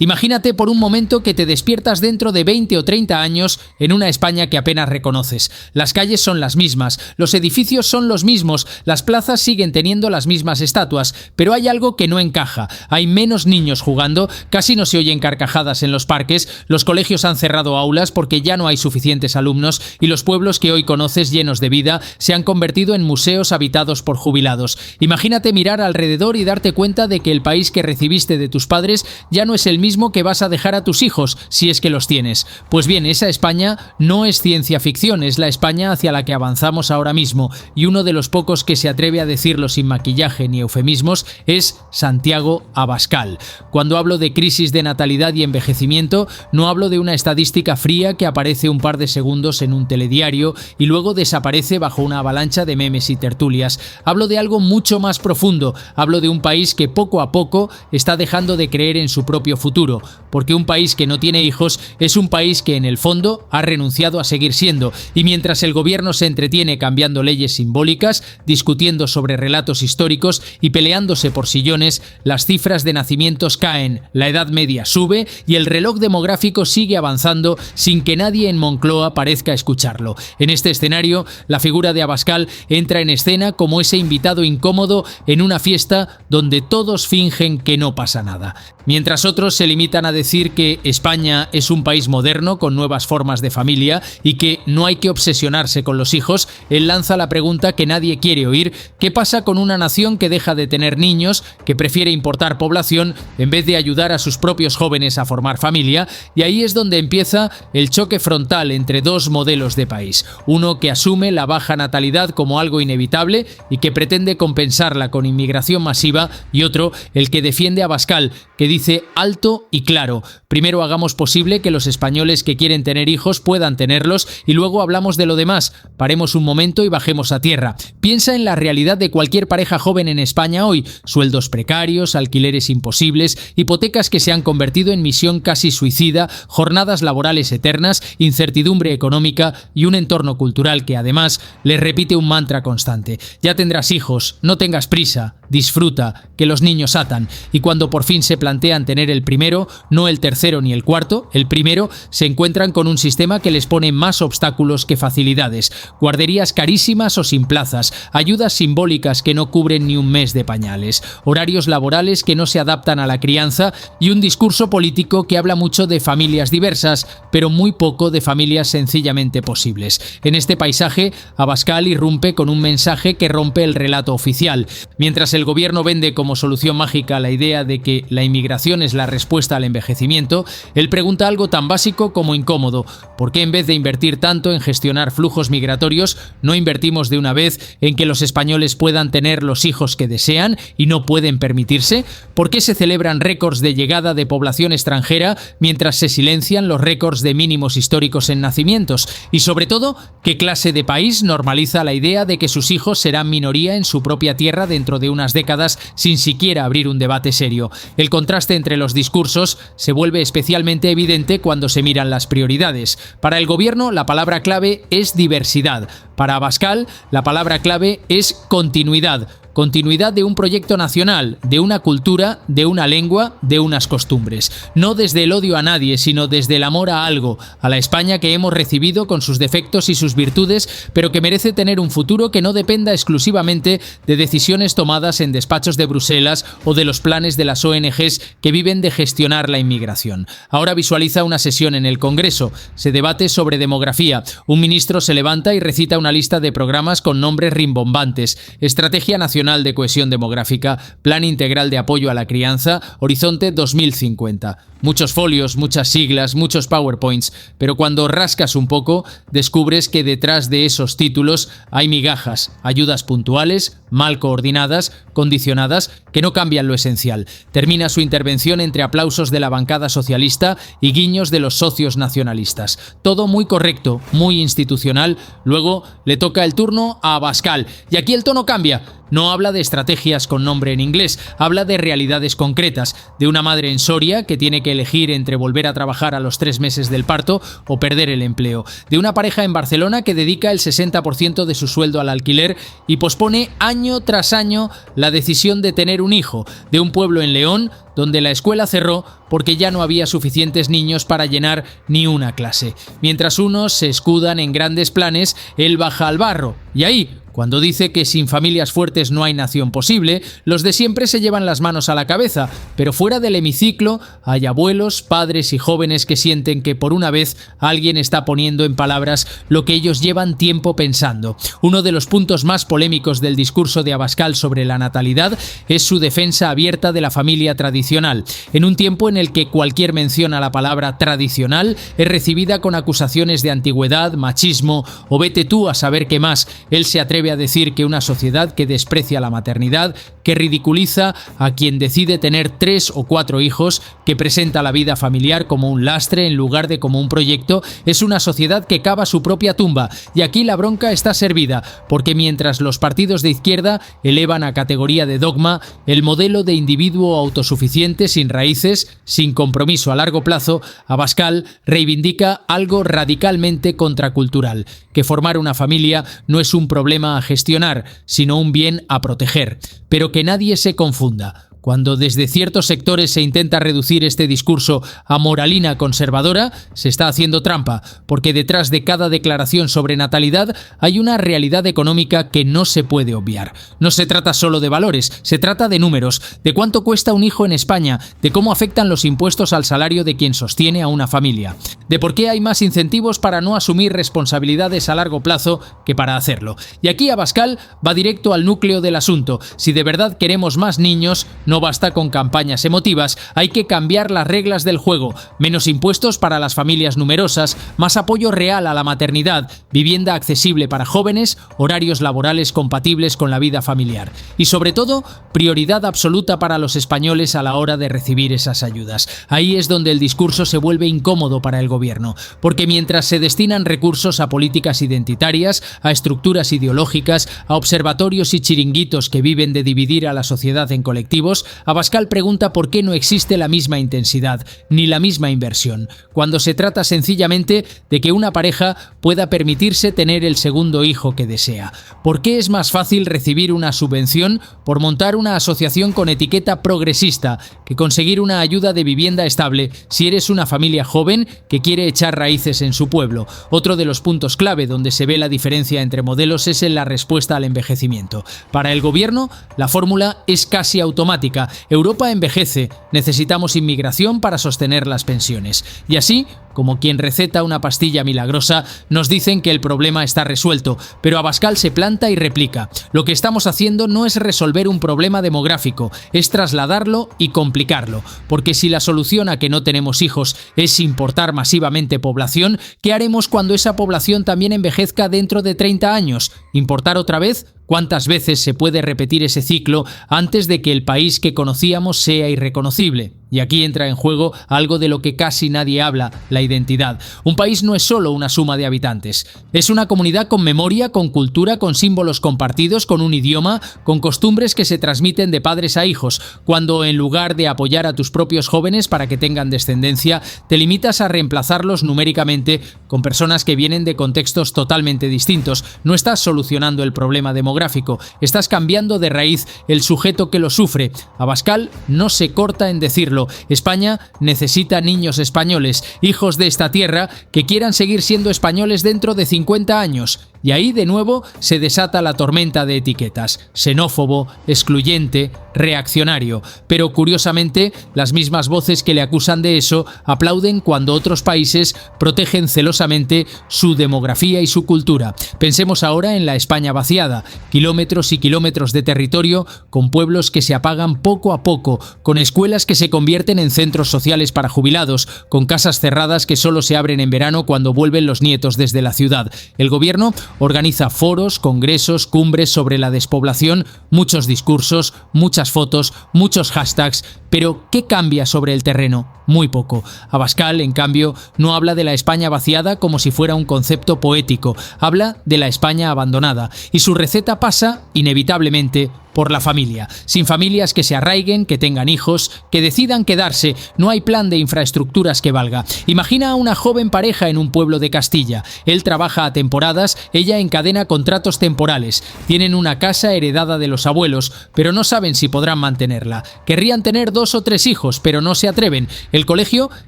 Imagínate por un momento que te despiertas dentro de 20 o 30 años en una España que apenas reconoces. Las calles son las mismas, los edificios son los mismos, las plazas siguen teniendo las mismas estatuas, pero hay algo que no encaja. Hay menos niños jugando, casi no se oyen carcajadas en los parques, los colegios han cerrado aulas porque ya no hay suficientes alumnos y los pueblos que hoy conoces llenos de vida se han convertido en museos habitados por jubilados. Imagínate mirar alrededor y darte cuenta de que el país que recibiste de tus padres ya no es el mismo que vas a dejar a tus hijos, si es que los tienes. Pues bien, esa España no es ciencia ficción, es la España hacia la que avanzamos ahora mismo, y uno de los pocos que se atreve a decirlo sin maquillaje ni eufemismos es Santiago Abascal. Cuando hablo de crisis de natalidad y envejecimiento, no hablo de una estadística fría que aparece un par de segundos en un telediario y luego desaparece bajo una avalancha de memes y tertulias. Hablo de algo mucho más profundo, hablo de un país que poco a poco está dejando de creer en su propio futuro, porque un país que no tiene hijos es un país que en el fondo ha renunciado a seguir siendo, y mientras el gobierno se entretiene cambiando leyes simbólicas, discutiendo sobre relatos históricos y peleándose por sillones, las cifras de nacimientos caen, la edad media sube y el reloj demográfico sigue avanzando sin que nadie en Moncloa parezca escucharlo. En este escenario, la figura de Abascal entra en escena como ese invitado incómodo en una fiesta donde todos fingen que no pasa nada. Mientras otros se limitan a decir que España es un país moderno con nuevas formas de familia y que no hay que obsesionarse con los hijos, él lanza la pregunta que nadie quiere oír: ¿qué pasa con una nación que deja de tener niños, que prefiere importar población en vez de ayudar a sus propios jóvenes a formar familia? Y ahí es donde empieza el choque frontal entre dos modelos de país. Uno que asume la baja natalidad como algo inevitable y que pretende compensarla con inmigración masiva, y otro, el que defiende a Abascal, que dice alto y claro: primero hagamos posible que los españoles que quieren tener hijos puedan tenerlos y luego hablamos de lo demás. Paremos un momento y bajemos a tierra. Piensa en la realidad de cualquier pareja joven en España hoy: sueldos precarios, alquileres imposibles, hipotecas que se han convertido en misión casi suicida, jornadas laborales eternas, incertidumbre económica y un entorno cultural que además les repite un mantra constante: ya tendrás hijos, no tengas prisa, disfruta, que los niños atan. Y cuando por fin se plantean tener el primero, no el tercero ni el cuarto, el primero, se encuentran con un sistema que les pone más obstáculos que facilidades: guarderías carísimas o sin plazas, ayudas simbólicas que no cubren ni un mes de pañales, horarios laborales que no se adaptan a la crianza y un discurso político que habla mucho de familias diversas, pero muy poco de familias sencillamente posibles. En este paisaje, Abascal irrumpe con un mensaje que rompe el relato oficial. Mientras el gobierno vende como solución mágica la idea de que la inmigración es la respuesta al envejecimiento, él pregunta algo tan básico como incómodo: ¿por qué en vez de invertir tanto en gestionar flujos migratorios, no invertimos de una vez en que los españoles puedan tener los hijos que desean y no pueden permitirse? ¿Por qué se celebran récords de llegada de población extranjera mientras se silencian los récords de mínimos históricos en nacimientos? Y sobre todo, ¿qué clase de país normaliza la idea de que sus hijos serán minoría en su propia tierra dentro de unas décadas sin siquiera abrir un debate serio? El contraste entre los discursos se vuelve especialmente evidente cuando se miran las prioridades. Para el gobierno, la palabra clave es diversidad. Para Abascal, la palabra clave es continuidad. Continuidad de un proyecto nacional, de una cultura, de una lengua, de unas costumbres. No desde el odio a nadie, sino desde el amor a algo, a la España que hemos recibido con sus defectos y sus virtudes, pero que merece tener un futuro que no dependa exclusivamente de decisiones tomadas en despachos de Bruselas o de los planes de las ONGs que viven de gestionar la inmigración. Ahora visualiza una sesión en el Congreso. Se debate sobre demografía. Un ministro se levanta y recita una lista de programas con nombres rimbombantes: Estrategia Nacional de Cohesión Demográfica, Plan Integral de Apoyo a la Crianza, Horizonte 2050. Muchos folios, muchas siglas, muchos PowerPoints, pero cuando rascas un poco, descubres que detrás de esos títulos hay migajas, ayudas puntuales, mal coordinadas, condicionadas, que no cambian lo esencial. Termina su intervención entre aplausos de la bancada socialista y guiños de los socios nacionalistas. Todo muy correcto, muy institucional. Luego le toca el turno a Abascal. Y aquí el tono cambia. No habla de estrategias con nombre en inglés, habla de realidades concretas, de una madre en Soria que tiene que elegir entre volver a trabajar a los 3 meses del parto o perder el empleo, de una pareja en Barcelona que dedica el 60% de su sueldo al alquiler y pospone año tras año la decisión de tener un hijo, de un pueblo en León donde la escuela cerró porque ya no había suficientes niños para llenar ni una clase. Mientras unos se escudan en grandes planes, él baja al barro. Y ahí, cuando dice que sin familias fuertes no hay nación posible, los de siempre se llevan las manos a la cabeza, pero fuera del hemiciclo hay abuelos, padres y jóvenes que sienten que por una vez alguien está poniendo en palabras lo que ellos llevan tiempo pensando. Uno de los puntos más polémicos del discurso de Abascal sobre la natalidad es su defensa abierta de la familia tradicional, en un tiempo en el que cualquier mención a la palabra tradicional es recibida con acusaciones de antigüedad, machismo o vete tú a saber qué más. Él se atreve a decir que una sociedad que desprecia la maternidad, que ridiculiza a quien decide tener 3 o 4 hijos, que presenta la vida familiar como un lastre en lugar de como un proyecto, es una sociedad que cava su propia tumba. Y aquí la bronca está servida, porque mientras los partidos de izquierda elevan a categoría de dogma el modelo de individuo autosuficiente sin raíces, sin compromiso a largo plazo, Abascal reivindica algo radicalmente contracultural, que formar una familia no es un problema a gestionar, sino un bien a proteger. Pero que nadie se confunda. Cuando desde ciertos sectores se intenta reducir este discurso a moralina conservadora, se está haciendo trampa, porque detrás de cada declaración sobre natalidad hay una realidad económica que no se puede obviar. No se trata solo de valores, se trata de números, de cuánto cuesta un hijo en España, de cómo afectan los impuestos al salario de quien sostiene a una familia, de por qué hay más incentivos para no asumir responsabilidades a largo plazo que para hacerlo. Y aquí Abascal va directo al núcleo del asunto. Si de verdad queremos más niños, no basta con campañas emotivas, hay que cambiar las reglas del juego, menos impuestos para las familias numerosas, más apoyo real a la maternidad, vivienda accesible para jóvenes, horarios laborales compatibles con la vida familiar y sobre todo, prioridad absoluta para los españoles a la hora de recibir esas ayudas. Ahí es donde el discurso se vuelve incómodo para el gobierno, porque mientras se destinan recursos a políticas identitarias, a estructuras ideológicas, a observatorios y chiringuitos que viven de dividir a la sociedad en colectivos, Abascal pregunta por qué no existe la misma intensidad, ni la misma inversión, cuando se trata sencillamente de que una pareja pueda permitirse tener el segundo hijo que desea. ¿Por qué es más fácil recibir una subvención por montar una asociación con etiqueta progresista que conseguir una ayuda de vivienda estable si eres una familia joven que quiere echar raíces en su pueblo? Otro de los puntos clave donde se ve la diferencia entre modelos es en la respuesta al envejecimiento. Para el gobierno, la fórmula es casi automática. Europa envejece, necesitamos inmigración para sostener las pensiones. Y así, como quien receta una pastilla milagrosa, nos dicen que el problema está resuelto, pero Abascal se planta y replica: lo que estamos haciendo no es resolver un problema demográfico, es trasladarlo y complicarlo, porque si la solución a que no tenemos hijos es importar masivamente población, ¿qué haremos cuando esa población también envejezca dentro de 30 años? ¿Importar otra vez? ¿Cuántas veces se puede repetir ese ciclo antes de que el país que conocíamos sea irreconocible? Y aquí entra en juego algo de lo que casi nadie habla, la identidad. Un país no es solo una suma de habitantes. Es una comunidad con memoria, con cultura, con símbolos compartidos, con un idioma, con costumbres que se transmiten de padres a hijos. Cuando en lugar de apoyar a tus propios jóvenes para que tengan descendencia, te limitas a reemplazarlos numéricamente con personas que vienen de contextos totalmente distintos, no estás solucionando el problema demográfico, estás cambiando de raíz el sujeto que lo sufre. Abascal no se corta en decirlo. España necesita niños españoles, hijos de esta tierra, que quieran seguir siendo españoles dentro de 50 años. Y ahí de nuevo se desata la tormenta de etiquetas: xenófobo, excluyente, reaccionario. Pero curiosamente, las mismas voces que le acusan de eso aplauden cuando otros países protegen celosamente su demografía y su cultura. Pensemos ahora en la España vaciada, kilómetros y kilómetros de territorio con pueblos que se apagan poco a poco, con escuelas que se convierten en centros sociales para jubilados, con casas cerradas que solo se abren en verano cuando vuelven los nietos desde la ciudad. El gobierno organiza foros, congresos, cumbres sobre la despoblación, muchos discursos, muchas fotos, muchos hashtags, pero ¿qué cambia sobre el terreno? Muy poco. Abascal, en cambio, no habla de la España vaciada como si fuera un concepto poético, habla de la España abandonada, y su receta pasa, inevitablemente, por la familia. Sin familias que se arraiguen, que tengan hijos, que decidan quedarse, no hay plan de infraestructuras que valga. Imagina a una joven pareja en un pueblo de Castilla. Él trabaja a temporadas, ella encadena contratos temporales. Tienen una casa heredada de los abuelos, pero no saben si podrán mantenerla. Querrían tener 2 o 3 hijos, pero no se atreven. El colegio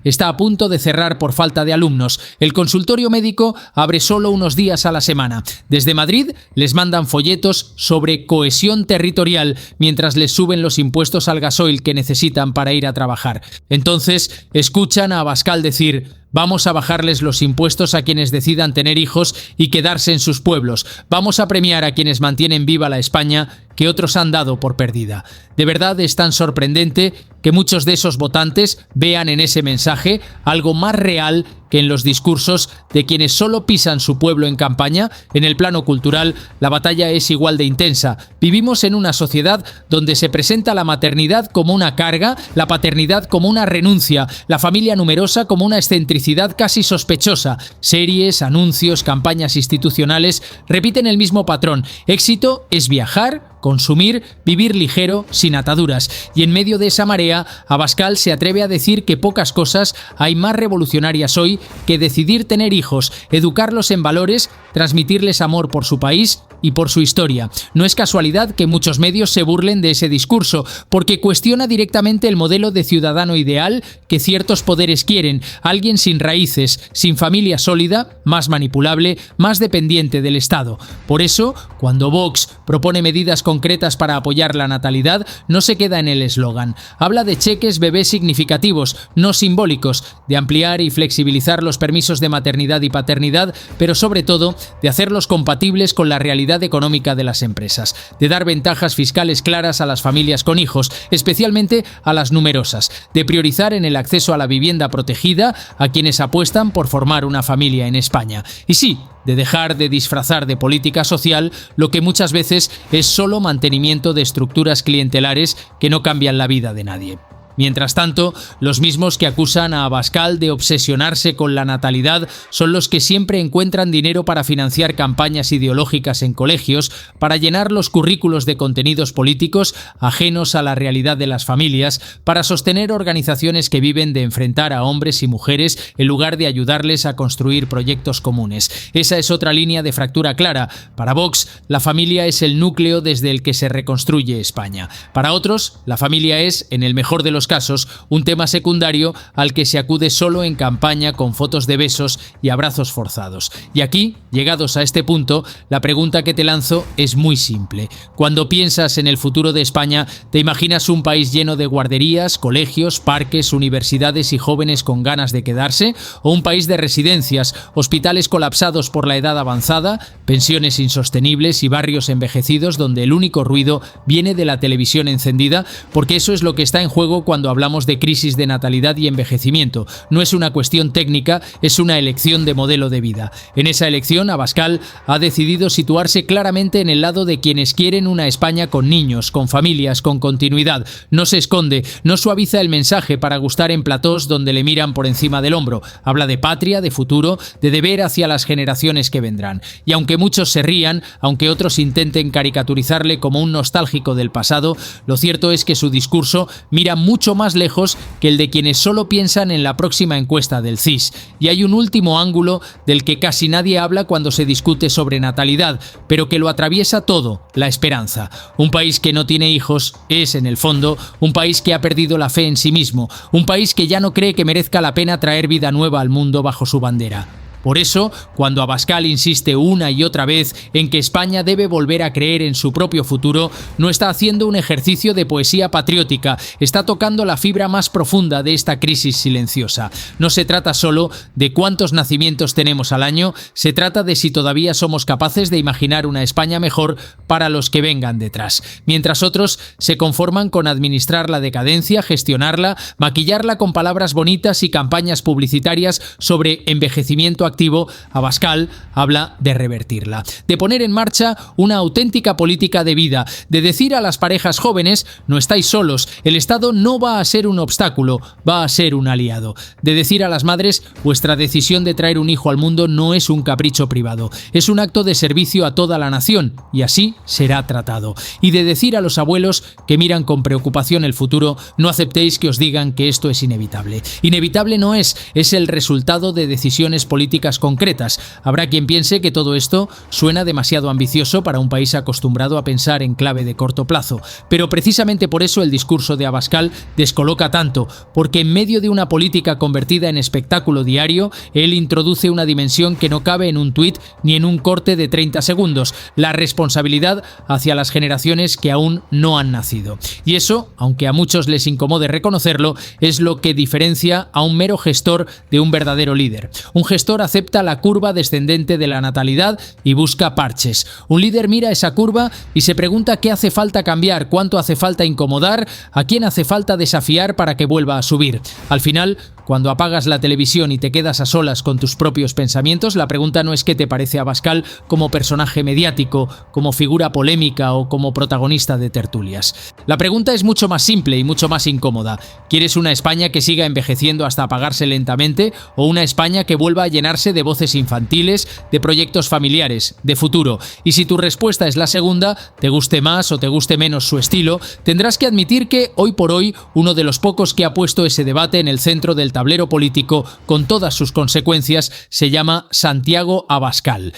está a punto de cerrar por falta de alumnos. El consultorio médico abre solo unos días a la semana. Desde Madrid les mandan folletos sobre cohesión territorial mientras les suben los impuestos al gasoil que necesitan para ir a trabajar. Entonces escuchan a Abascal decir: vamos a bajarles los impuestos a quienes decidan tener hijos y quedarse en sus pueblos. Vamos a premiar a quienes mantienen viva la España que otros han dado por perdida. De verdad es tan sorprendente que muchos de esos votantes vean en ese mensaje algo más real que en los discursos de quienes solo pisan su pueblo en campaña. En el plano cultural, la batalla es igual de intensa. Vivimos en una sociedad donde se presenta la maternidad como una carga, la paternidad como una renuncia, la familia numerosa como una excentricidad casi sospechosa. Series, anuncios, campañas institucionales repiten el mismo patrón. Éxito es viajar, consumir, vivir ligero, sin ataduras. Y en medio de esa marea, Abascal se atreve a decir que pocas cosas hay más revolucionarias hoy que decidir tener hijos, educarlos en valores, transmitirles amor por su país y por su historia. No es casualidad que muchos medios se burlen de ese discurso, porque cuestiona directamente el modelo de ciudadano ideal que ciertos poderes quieren: alguien sin raíces, sin familia sólida, más manipulable, más dependiente del Estado. Por eso, cuando Vox propone medidas concretas para apoyar la natalidad, no se queda en el eslogan. Habla de cheques bebés significativos, no simbólicos, de ampliar y flexibilizar los permisos de maternidad y paternidad, pero sobre todo de hacerlos compatibles con la realidad económica de las empresas, de dar ventajas fiscales claras a las familias con hijos, especialmente a las numerosas, de priorizar en el acceso a la vivienda protegida a quienes apuestan por formar una familia en España. Y sí, de dejar de disfrazar de política social lo que muchas veces es solo mantenimiento de estructuras clientelares que no cambian la vida de nadie. Mientras tanto, los mismos que acusan a Abascal de obsesionarse con la natalidad son los que siempre encuentran dinero para financiar campañas ideológicas en colegios, para llenar los currículos de contenidos políticos ajenos a la realidad de las familias, para sostener organizaciones que viven de enfrentar a hombres y mujeres en lugar de ayudarles a construir proyectos comunes. Esa es otra línea de fractura clara. Para Vox, la familia es el núcleo desde el que se reconstruye España. Para otros, la familia es, en el mejor de los casos, un tema secundario al que se acude solo en campaña con fotos de besos y abrazos forzados. Y aquí, llegados a este punto, la pregunta que te lanzo es muy simple. Cuando piensas en el futuro de España, ¿te imaginas un país lleno de guarderías, colegios, parques, universidades y jóvenes con ganas de quedarse? ¿O un país de residencias, hospitales colapsados por la edad avanzada, pensiones insostenibles y barrios envejecidos donde el único ruido viene de la televisión encendida? Porque eso es lo que está en juego cuando hablamos de crisis de natalidad y envejecimiento. No es una cuestión técnica, es una elección de modelo de vida. En esa elección, Abascal ha decidido situarse claramente en el lado de quienes quieren una España con niños, con familias, con continuidad. No se esconde, no suaviza el mensaje para gustar en platós donde le miran por encima del hombro. Habla de patria, de futuro, de deber hacia las generaciones que vendrán. Y aunque muchos se rían, aunque otros intenten caricaturizarle como un nostálgico del pasado, lo cierto es que su discurso mira mucho más lejos que el de quienes solo piensan en la próxima encuesta del CIS. Y hay un último ángulo del que casi nadie habla cuando se discute sobre natalidad, pero que lo atraviesa todo: la esperanza. Un país que no tiene hijos es, en el fondo, un país que ha perdido la fe en sí mismo, un país que ya no cree que merezca la pena traer vida nueva al mundo bajo su bandera. Por eso, cuando Abascal insiste una y otra vez en que España debe volver a creer en su propio futuro, no está haciendo un ejercicio de poesía patriótica, está tocando la fibra más profunda de esta crisis silenciosa. No se trata solo de cuántos nacimientos tenemos al año, se trata de si todavía somos capaces de imaginar una España mejor para los que vengan detrás. Mientras otros se conforman con administrar la decadencia, gestionarla, maquillarla con palabras bonitas y campañas publicitarias sobre envejecimiento activo activo, Abascal habla de revertirla, de poner en marcha una auténtica política de vida, de decir a las parejas jóvenes: no estáis solos, el Estado no va a ser un obstáculo, va a ser un aliado, de decir a las madres: vuestra decisión de traer un hijo al mundo no es un capricho privado, es un acto de servicio a toda la nación y así será tratado, y de decir a los abuelos que miran con preocupación el futuro: no aceptéis que os digan que esto es inevitable. Inevitable no es el resultado de decisiones políticas concretas. Habrá quien piense que todo esto suena demasiado ambicioso para un país acostumbrado a pensar en clave de corto plazo, pero precisamente por eso el discurso de Abascal descoloca tanto, porque en medio de una política convertida en espectáculo diario, él introduce una dimensión que no cabe en un tuit ni en un corte de 30 segundos, la responsabilidad hacia las generaciones que aún no han nacido. Y eso, aunque a muchos les incomode reconocerlo, es lo que diferencia a un mero gestor de un verdadero líder. Un gestor acepta la curva descendente de la natalidad y busca parches. Un líder mira esa curva y se pregunta qué hace falta cambiar, cuánto hace falta incomodar, a quién hace falta desafiar para que vuelva a subir. Al final, cuando apagas la televisión y te quedas a solas con tus propios pensamientos, la pregunta no es qué te parece Abascal como personaje mediático, como figura polémica o como protagonista de tertulias. La pregunta es mucho más simple y mucho más incómoda. ¿Quieres una España que siga envejeciendo hasta apagarse lentamente o una España que vuelva a llenarse de voces infantiles, de proyectos familiares, de futuro? Y si tu respuesta es la segunda, te guste más o te guste menos su estilo, tendrás que admitir que, hoy por hoy, uno de los pocos que ha puesto ese debate en el centro del tablero político con todas sus consecuencias se llama Santiago Abascal.